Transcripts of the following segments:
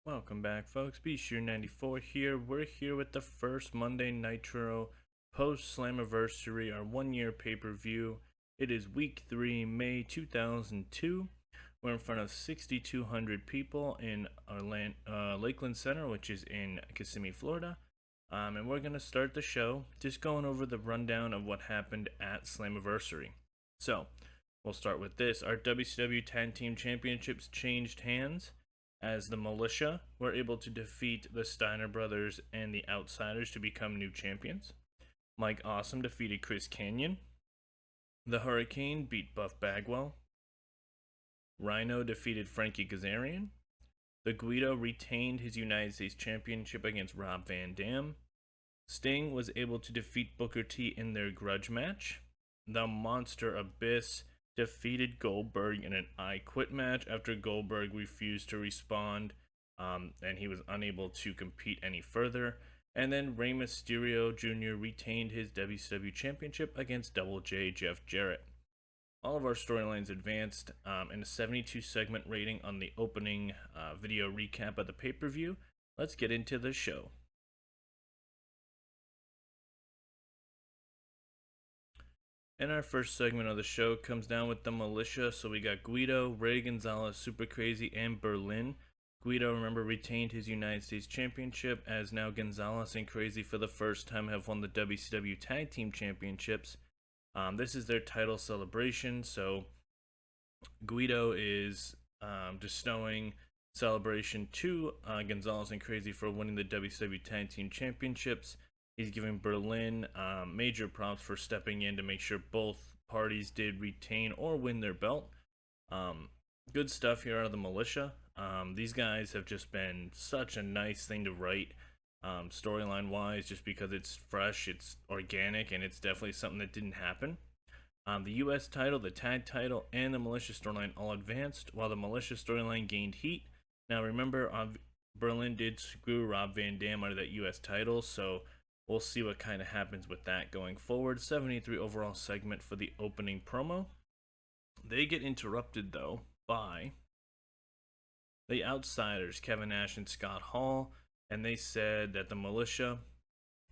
Welcome back, folks. Be Sure 94 here. We're here with the first Monday Nitro post Slammiversary, our 1 year pay per view. It is week 3, May 2002. We're in front of 6,200 people in our Lakeland Center, which is in Kissimmee, Florida. And we're going to start the show just going over the rundown of what happened at Slammiversary. So, we'll start with this. Our WCW Tag Team Championships changed hands, as the Militia were able to defeat the Steiner Brothers and the Outsiders to become new champions. Mike Awesome defeated Chris Kanyon. The Hurricane beat Buff Bagwell. Rhino defeated Frankie Kazarian. The Guido retained his United States Championship against Rob Van Dam. Sting was able to defeat Booker T in their grudge match. The Monster Abyss defeated Goldberg in an I Quit match after Goldberg refused to respond, and he was unable to compete any further. And then Rey Mysterio Jr. retained his WCW Championship against Double J Jeff Jarrett. All of our storylines advanced in a 72 segment rating on the opening video recap of the pay-per-view. Let's get into the show. And our first segment of the show comes down with the Militia. So we got Guido, Ray Gonzalez, Super Crazy, and Berlin. Guido, remember, retained his United States Championship, as now Gonzalez and Crazy for the first time have won the WCW Tag Team Championships. This is their title celebration, so Guido is bestowing celebration to Gonzalez and Crazy for winning the WCW Tag Team Championships. He's giving Berlin major props for stepping in to make sure both parties did retain or win their belt. Good stuff here out of the Militia. These guys have just been such a nice thing to write, storyline wise, just because it's fresh, it's organic, and it's definitely something that didn't happen. The US title, the tag title, and the Militia storyline all advanced, while the Militia storyline gained heat. Now remember, Berlin did screw Rob Van Dam out of that US title, so we'll see what kind of happens with that going forward. 73 overall segment for the opening promo. They get interrupted, though, by the Outsiders, Kevin Nash and Scott Hall, and they said that the Militia,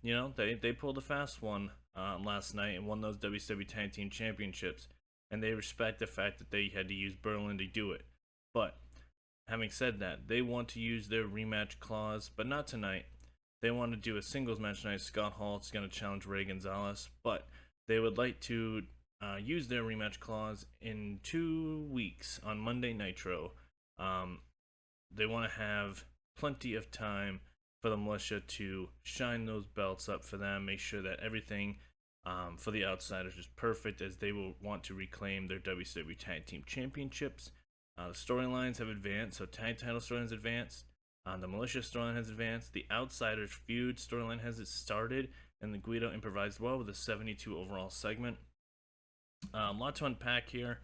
they pulled a fast one last night and won those WCW Tag Team Championships, and they respect the fact that they had to use Berlin to do it. But having said that, they want to use their rematch clause, but not tonight. They want to do a singles match tonight. Scott Hall is going to challenge Ray Gonzalez, but they would like to use their rematch clause in 2 weeks on Monday Nitro. They want to have plenty of time for the Militia to shine those belts up for them, make sure that everything for the Outsiders is perfect, as they will want to reclaim their WCW Tag Team Championships. The storylines have advanced, so tag title storylines advanced. The Militia storyline has advanced. The Outsiders feud storyline has started, and the Guido improvised well with a 72 overall segment. A lot to unpack here.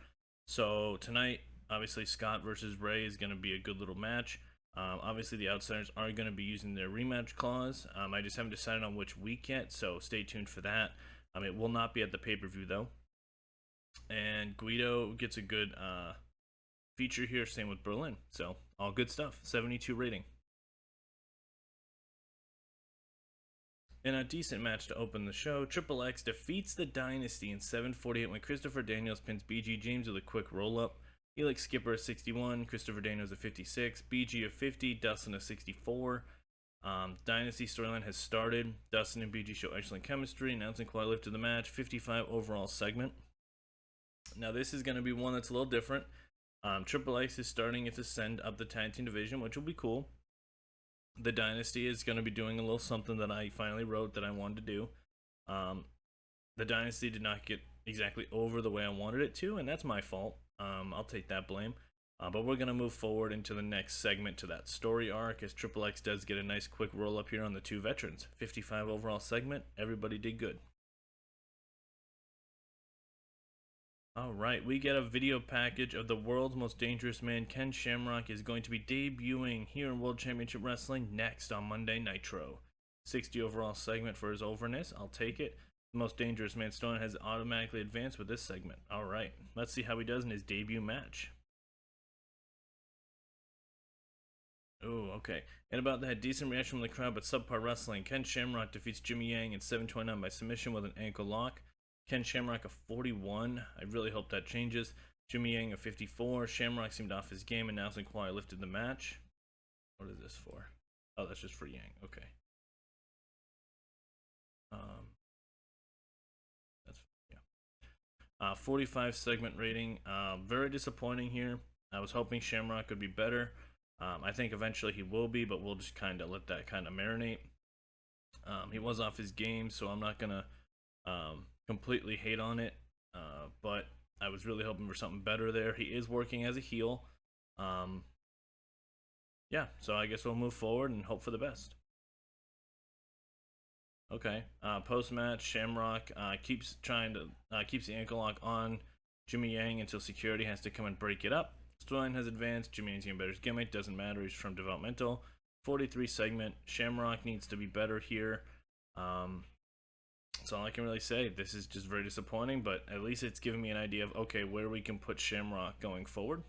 So tonight, obviously, Scott versus Ray is going to be a good little match. Obviously, the Outsiders are going to be using their rematch clause. I just haven't decided on which week yet, so stay tuned for that. It will not be at the pay-per-view, though. And Guido gets a good feature here, same with Berlin. So, all good stuff. 72 rating. In a decent match to open the show, Triple X defeats the Dynasty in 7:48 when Christopher Daniels pins BG James with a quick roll-up. Helix Skipper at 61, Christopher Daniels at 56, BG at 50, Dustin at 64. Dynasty storyline has started. Dustin and BG show excellent chemistry, announcing quite lift to the match. 55 overall segment. Now this is going to be one that's a little different. Triple X is starting its ascend up the tag team division, which will be cool. The Dynasty is going to be doing a little something that I finally wrote that I wanted to do. The Dynasty did not get exactly over the way I wanted it to, and that's my fault. I'll take that blame. But we're going to move forward into the next segment to that story arc, as Triple X does get a nice quick roll up here on the two veterans. 55 overall segment. Everybody did good. Alright, we get a video package of the world's most dangerous man. Ken Shamrock is going to be debuting here in World Championship Wrestling next on Monday Nitro. 60 overall segment for his overness. I'll take it. The most dangerous man Stone has automatically advanced with this segment. Alright, let's see how he does in his debut match. Oh, okay. And about that, decent reaction from the crowd, but subpar wrestling. Ken Shamrock defeats Jimmy Yang in 729 by submission with an ankle lock. Ken Shamrock a 41. I really hope that changes. Jimmy Yang a 54. Shamrock seemed off his game. Announcing quality lifted the match. What is this for? Oh, that's just for Yang. Okay. That's yeah. 45 segment rating. Very disappointing here. I was hoping Shamrock could be better. I think eventually he will be, but we'll just kind of let that kind of marinate. He was off his game, so I'm not gonna completely hate on it. But I was really hoping for something better there. He is working as a heel. Yeah, so I guess we'll move forward and hope for the best. Okay. Post match, Shamrock keeps the ankle lock on Jimmy Yang until security has to come and break it up. Storyline has advanced. Jimmy Yang's getting better. His gimmick doesn't matter. He's from developmental. 43 segment. Shamrock needs to be better here. That's all I can really say. This is just very disappointing, but at least it's giving me an idea of okay where we can put Shamrock going forward.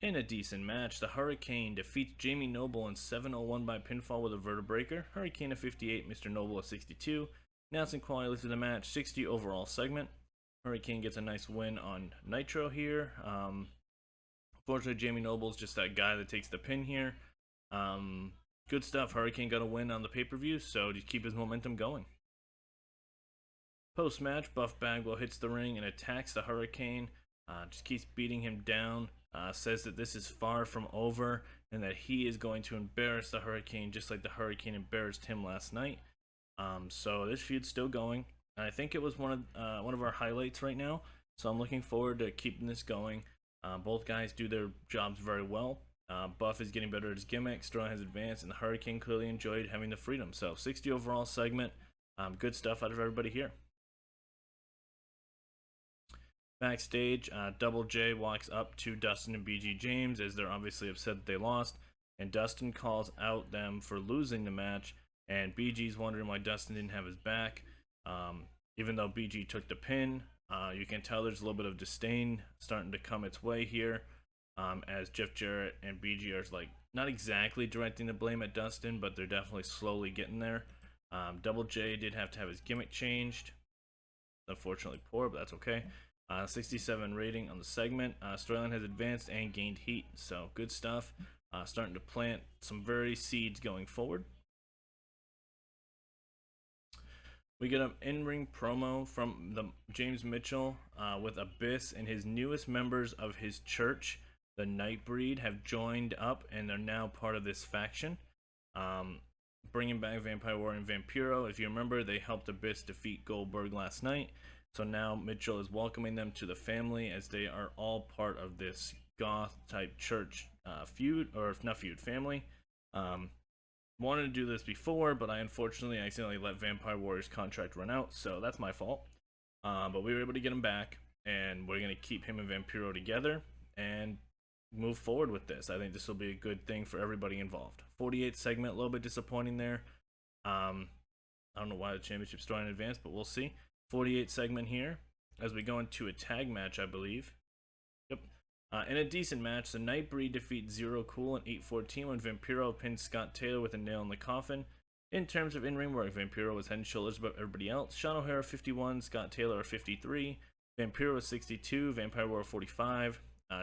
In a decent match, the Hurricane defeats Jamie Noble in 7:01 by pinfall with a vertebreaker. Hurricane at 58, Mr. Noble at 62. Announcing quality lifted the match, 60 overall segment. Hurricane gets a nice win on Nitro here. Unfortunately, Jamie Noble's just that guy that takes the pin here. Good stuff. Hurricane got a win on the pay-per-view, so to keep his momentum going. Post-match, Buff Bagwell hits the ring and attacks the Hurricane. Just keeps beating him down. Says that this is far from over and that he is going to embarrass the Hurricane just like the Hurricane embarrassed him last night. So this feud's still going. And I think it was one of our highlights right now. So I'm looking forward to keeping this going. Both guys do their jobs very well. Buff is getting better at his gimmick. Strong has advanced, and the Hurricane clearly enjoyed having the freedom. So 60 overall segment. Good stuff out of everybody here. Backstage, Double J walks up to Dustin and BG James as they're obviously upset that they lost, and Dustin calls out them for losing the match, and BG's wondering why Dustin didn't have his back. Even though BG took the pin, you can tell there's a little bit of disdain starting to come its way here, as Jeff Jarrett and BG are like not exactly directing the blame at Dustin, but they're definitely slowly getting there. Double J did have to have his gimmick changed. Unfortunately poor, but that's okay. 67 rating on the segment. Storyline has advanced and gained heat, so good stuff. Starting to plant some very seeds going forward. We get an in-ring promo from James Mitchell with Abyss, and his newest members of his church, the Nightbreed, have joined up and they're now part of this faction. Bringing back Vampire Warrior and Vampiro. If you remember, they helped Abyss defeat Goldberg last night. So now Mitchell is welcoming them to the family as they are all part of this goth type church feud, or not feud, family. Wanted to do this before, but I unfortunately accidentally let Vampire Warrior's contract run out, so that's my fault. But we were able to get him back, and we're going to keep him and Vampiro together and move forward with this. I think this will be a good thing for everybody involved. 48 segment, a little bit disappointing there. I don't know why the championship started in advance, but we'll see. 48 segment here as we go into a tag match, I believe. Yep. In a decent match, the Nightbreed defeat Zero Cool in 8:14 when Vampiro pinned Scott Taylor with a nail in the coffin. In terms of in-ring work, Vampiro was head and shoulders above everybody else. Sean O'Hara 51, Scott Taylor 53, Vampiro was 62, Vampire Warrior 45.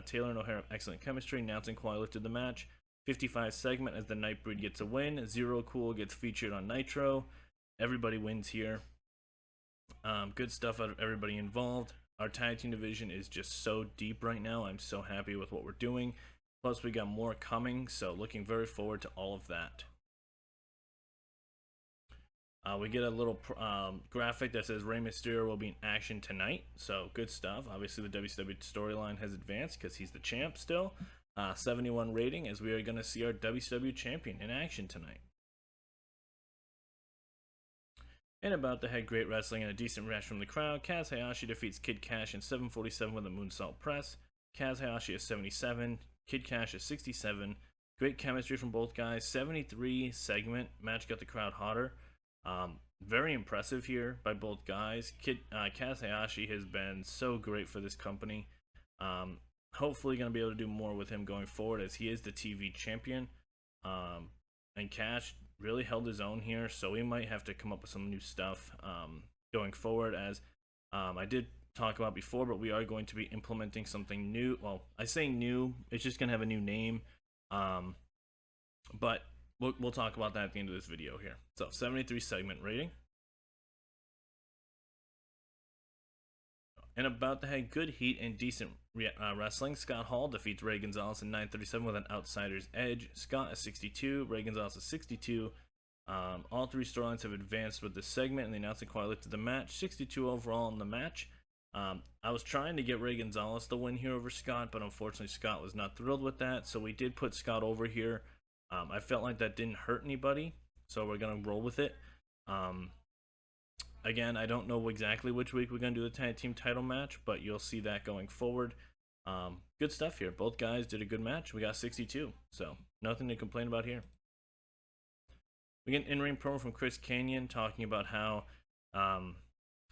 Taylor and O'Hara have excellent chemistry. Announcing quality lifted the match. 55 segment as the Nightbreed gets a win. Zero Cool gets featured on Nitro. Everybody wins here. Good stuff out of everybody involved. Our tag team division is just so deep right now. I'm so happy with what we're doing. Plus, we got more coming, so looking very forward to all of that. We get a little graphic that says Rey Mysterio will be in action tonight, so good stuff. Obviously, the WCW storyline has advanced because he's the champ still. 71 rating, as we are going to see our WCW champion in action tonight. And about the head great wrestling and a decent reaction from the crowd, Kaz Hayashi defeats Kid Kash in 7:47 with a moonsault press. Kaz Hayashi is 77, Kid Kash is 67. Great chemistry from both guys. 73 segment match got the crowd hotter. Very impressive here by both guys. Kaz Hayashi has been so great for this company. hopefully going to be able to do more with him going forward, as he is the TV champion. And Kash really held his own here, so we might have to come up with some new stuff going forward, as I did talk about before, but we are going to be implementing something new. Well, I say new, it's just going to have a new name, but we'll talk about that at the end of this video here. So 73 segment rating. And about the head, good heat and decent wrestling. Scott Hall defeats Rey Gonzalez in 9:37 with an outsider's edge. Scott is 62, Rey Gonzalez is 62. All three storylines have advanced with this segment, and the announcing quietly looked at the match. 62 overall in the match. I was trying to get Rey Gonzalez the win here over Scott, but unfortunately Scott was not thrilled with that, so we did put Scott over here. I felt like that didn't hurt anybody, so we're going to roll with it. Again, I don't know exactly which week we're going to do the tag team title match, but you'll see that going forward. Good stuff here. Both guys did a good match. We got 62, so nothing to complain about here. We get an in-ring promo from Chris Kanyon talking about how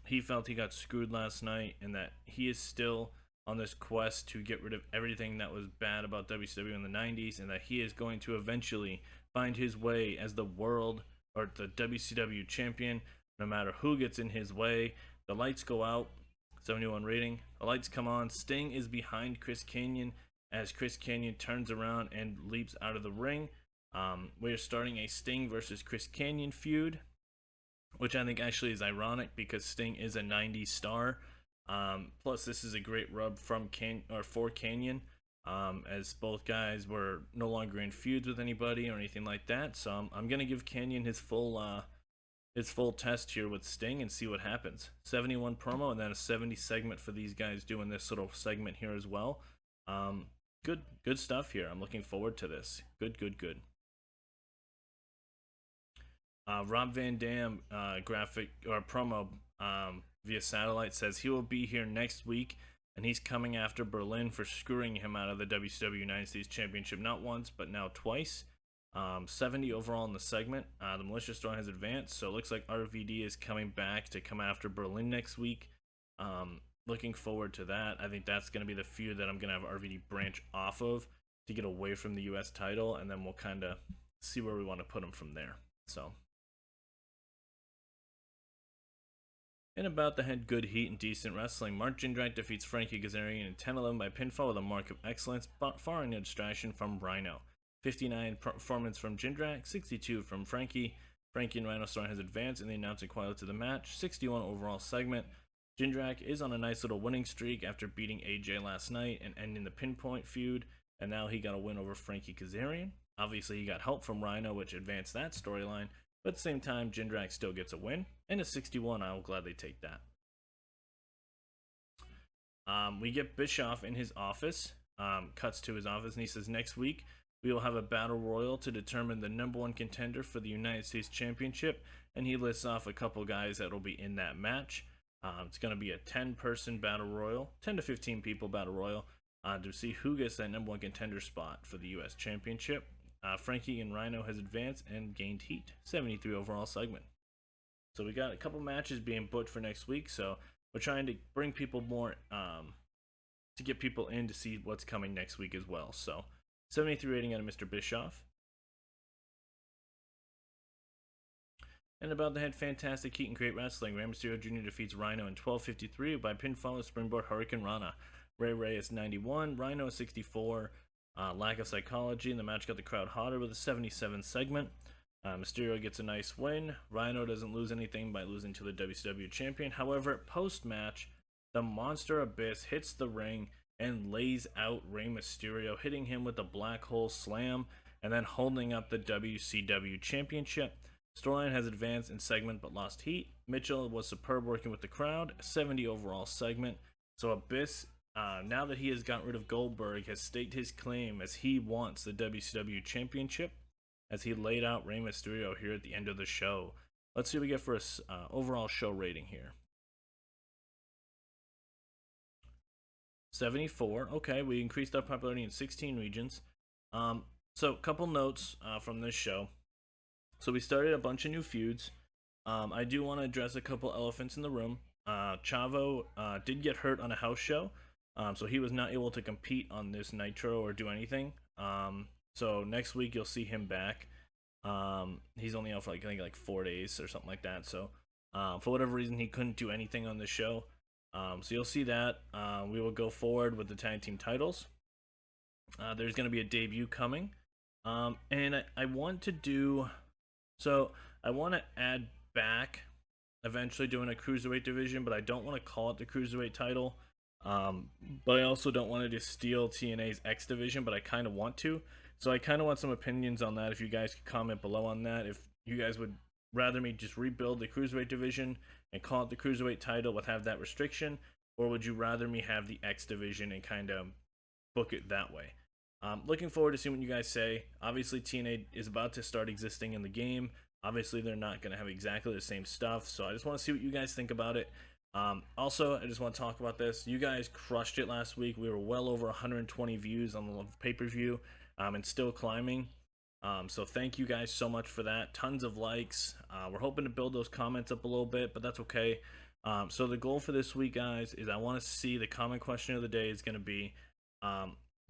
he felt he got screwed last night, and that he is still on this quest to get rid of everything that was bad about WCW in the 90s, and that he is going to eventually find his way as the world or the WCW champion, no matter who gets in his way. The lights go out, 71 rating. The lights come on. Sting is behind Chris Kanyon as Chris Kanyon turns around and leaps out of the ring. We are starting a Sting versus Chris Kanyon feud, which I think actually is ironic because Sting is a 90s star. Plus, this is a great rub from for Kanyon, as both guys were no longer in feuds with anybody or anything like that. So I'm gonna give Kanyon his full test here with Sting and see what happens. 71 promo and then a 70 segment for these guys doing this little segment here as well. Good stuff here. I'm looking forward to this. Good. Rob Van Dam graphic or promo via satellite says he will be here next week, and he's coming after Berlin for screwing him out of the WCW United States Championship not once but now twice. 70 overall in the segment. The Militia storyline has advanced, so it looks like RVD is coming back to come after Berlin next week. Looking forward to that. I think that's going to be the feud that I'm going to have RVD branch off of to get away from the US title, and then we'll kind of see where we want to put him from there. So, and about the head, good heat and decent wrestling. Mark Jindrak defeats Frankie Kazarian in 10-11 by pinfall with a mark of excellence, following a distraction from Rhino. 59 performance from Jindrak, 62 from Frankie. Frankie and Rhino storyline has advanced, and the announcing quietly to the match. 61 overall segment. Jindrak is on a nice little winning streak after beating AJ last night and ending the pinpoint feud, and now he got a win over Frankie Kazarian. Obviously, he got help from Rhino, which advanced that storyline, but at the same time, Jindrak still gets a win, and a 61, I will gladly take that. We get Bischoff in his office, cuts to his office, and he says, next week, we will have a battle royal to determine the #1 contender for the United States Championship, and he lists off a couple guys that will be in that match. It's going to be a 10-person battle royal, 10 to 15 people battle royal, to see who gets that #1 contender spot for the U.S. Championship. Frankie and Rhino has advanced and gained heat, 73 overall segment. So we got a couple matches being booked for next week, so we're trying to bring people more, to get people in to see what's coming next week as well. So 73 rating out of Mr. Bischoff. And about the head, fantastic heat and great wrestling. Rey Mysterio Jr. defeats Rhino in 12:53 by pinfall with Springboard Hurricane Rana. Ray is 91, Rhino is 64. Lack of psychology, and the match got the crowd hotter with a 77 segment. Mysterio gets a nice win. Rhino doesn't lose anything by losing to the WCW champion. However, post-match, the Monster Abyss hits the ring and lays out Rey Mysterio, hitting him with a black hole slam and then holding up the WCW championship. Storyline has advanced in segment but lost heat. Mitchell was superb working with the crowd, 70 overall segment. So Abyss, now that he has gotten rid of Goldberg, has staked his claim as he wants the WCW championship, as he laid out Rey Mysterio here at the end of the show. Let's see what we get for a overall show rating here. 74. Okay, we increased our popularity in 16 regions. So a couple notes from this show. So we started a bunch of new feuds. I do want to address a couple elephants in the room. Chavo did get hurt on a house show. So he was not able to compete on this Nitro or do anything. So next week you'll see him back. He's only out for like, I think, like 4 days or something like that. So for whatever reason, he couldn't do anything on the show. So you'll see that. We will go forward with the tag team titles. There's going to be a debut coming. And I want to do... So I want to add back eventually doing a cruiserweight division, but I don't want to call it the cruiserweight title. But I also don't want to just steal TNA's X division, but I kind of want to. So I kind of want some opinions on that. If you guys could comment below on that, if you guys would rather me just rebuild the cruiserweight division and call it the cruiserweight title but have that restriction, or would you rather me have the X division and kind of book it that way? Looking forward to seeing what you guys say. Obviously, TNA is about to start existing in the game. Obviously, they're not going to have exactly the same stuff, so I just want to see what you guys think about it. Also, I just want to talk about this. You guys crushed it last week. We were well over 120 views on the pay-per-view, and still climbing. So thank you guys so much for that. Tons of likes. We're hoping to build those comments up a little bit, but that's okay. So the goal for this week, guys, is I want to see the comment question of the day is going to be,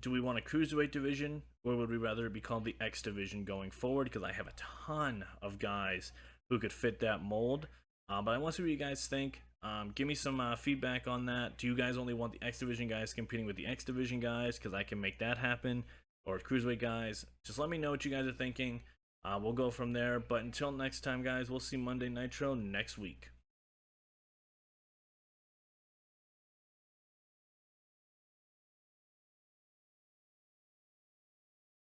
do we want a cruiserweight division, or would we rather it be called the X division going forward? Because I have a ton of guys who could fit that mold. But I want to see what you guys think. Give me some feedback on that. Do you guys only want the X division guys competing with the X division guys? Because I can make that happen. Or cruiserweight guys. Just let me know what you guys are thinking. We'll go from there. But until next time, guys, we'll see Monday Nitro next week.